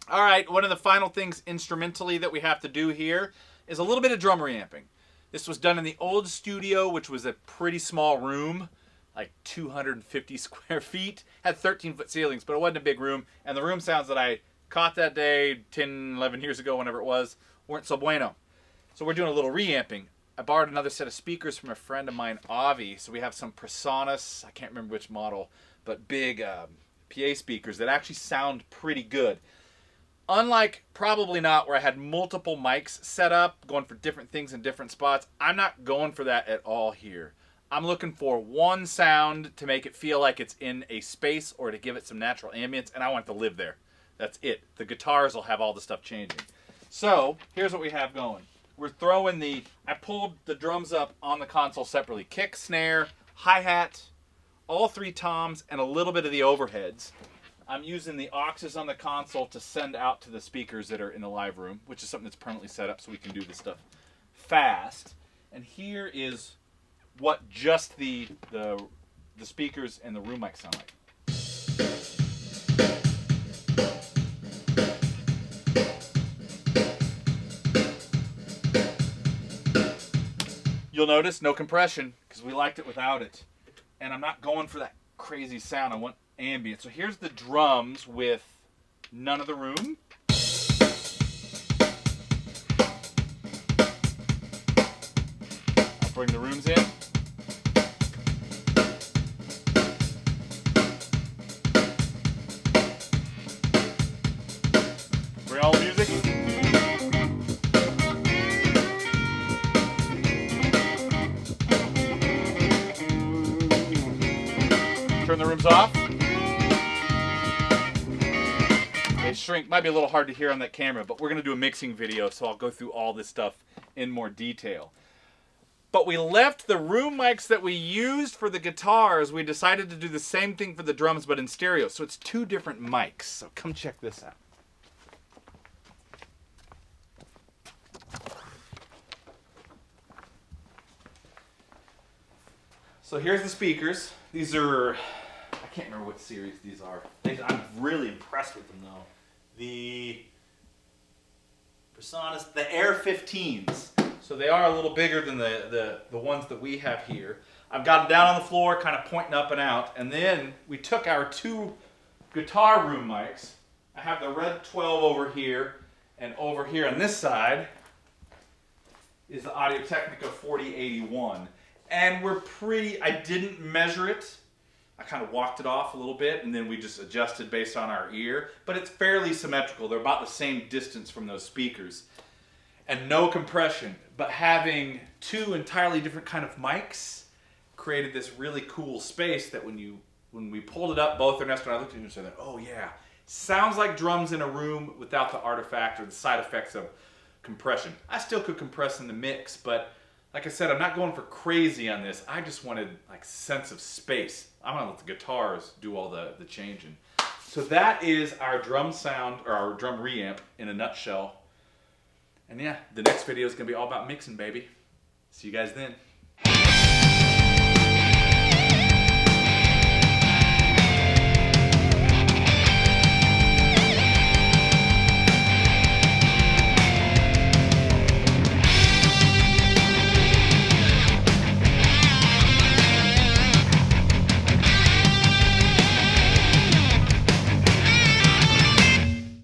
All right, one of the final things instrumentally that we have to do here is a little bit of drum reamping. This was done in the old studio, which was a pretty small room, like 250 square feet. Had 13-foot ceilings, but it wasn't a big room. And the room sounds that I caught that day 10, 11 years ago, whenever it was, weren't so bueno. So we're doing a little reamping. I borrowed another set of speakers from a friend of mine, Avi. So we have some Presonus, I can't remember which model, but big PA speakers that actually sound pretty good. Unlike probably not where I had multiple mics set up, going for different things in different spots, I'm not going for that at all here. I'm looking for one sound to make it feel like it's in a space or to give it some natural ambience, and I want it to live there. That's it. The guitars will have all the stuff changing. So, here's what we have going. We're throwing I pulled the drums up on the console separately. Kick, snare, hi-hat, all 3 toms, and a little bit of the overheads. I'm using the auxes on the console to send out to the speakers that are in the live room, which is something that's permanently set up so we can do this stuff fast. And here is what just the speakers and the room mic sound like. You'll notice no compression because we liked it without it. And I'm not going for that crazy sound. I want ambient. So here's the drums with none of the room. I'll bring the rooms in. Bring all the music. Turn the rooms off. They shrink. Might be a little hard to hear on that camera, but we're going to do a mixing video, so I'll go through all this stuff in more detail. But we left the room mics that we used for the guitars. We decided to do the same thing for the drums, but in stereo. So it's 2 different mics. So come check this out. So here's the speakers. These are, I can't remember what series these are. I'm really impressed with them though. The Presonus, the Air 15s. So they are a little bigger than the ones that we have here. I've got them down on the floor, kind of pointing up and out. And then we took our 2 guitar room mics. I have the Red 12 over here, and over here on this side is the Audio-Technica 4081. And we're I didn't measure it. I kind of walked it off a little bit, and then we just adjusted based on our ear. But it's fairly symmetrical. They're about the same distance from those speakers. And no compression. But having 2 entirely different kind of mics created this really cool space that when we pulled it up, both Ernesto and I looked at each other and said, oh yeah, sounds like drums in a room without the artifact or the side effects of compression. I still could compress in the mix, but like I said, I'm not going for crazy on this. I just wanted like sense of space. I'm gonna let the guitars do all the changing. So that is our drum sound, or our drum reamp in a nutshell. And yeah, the next video is gonna be all about mixing, baby. See you guys then.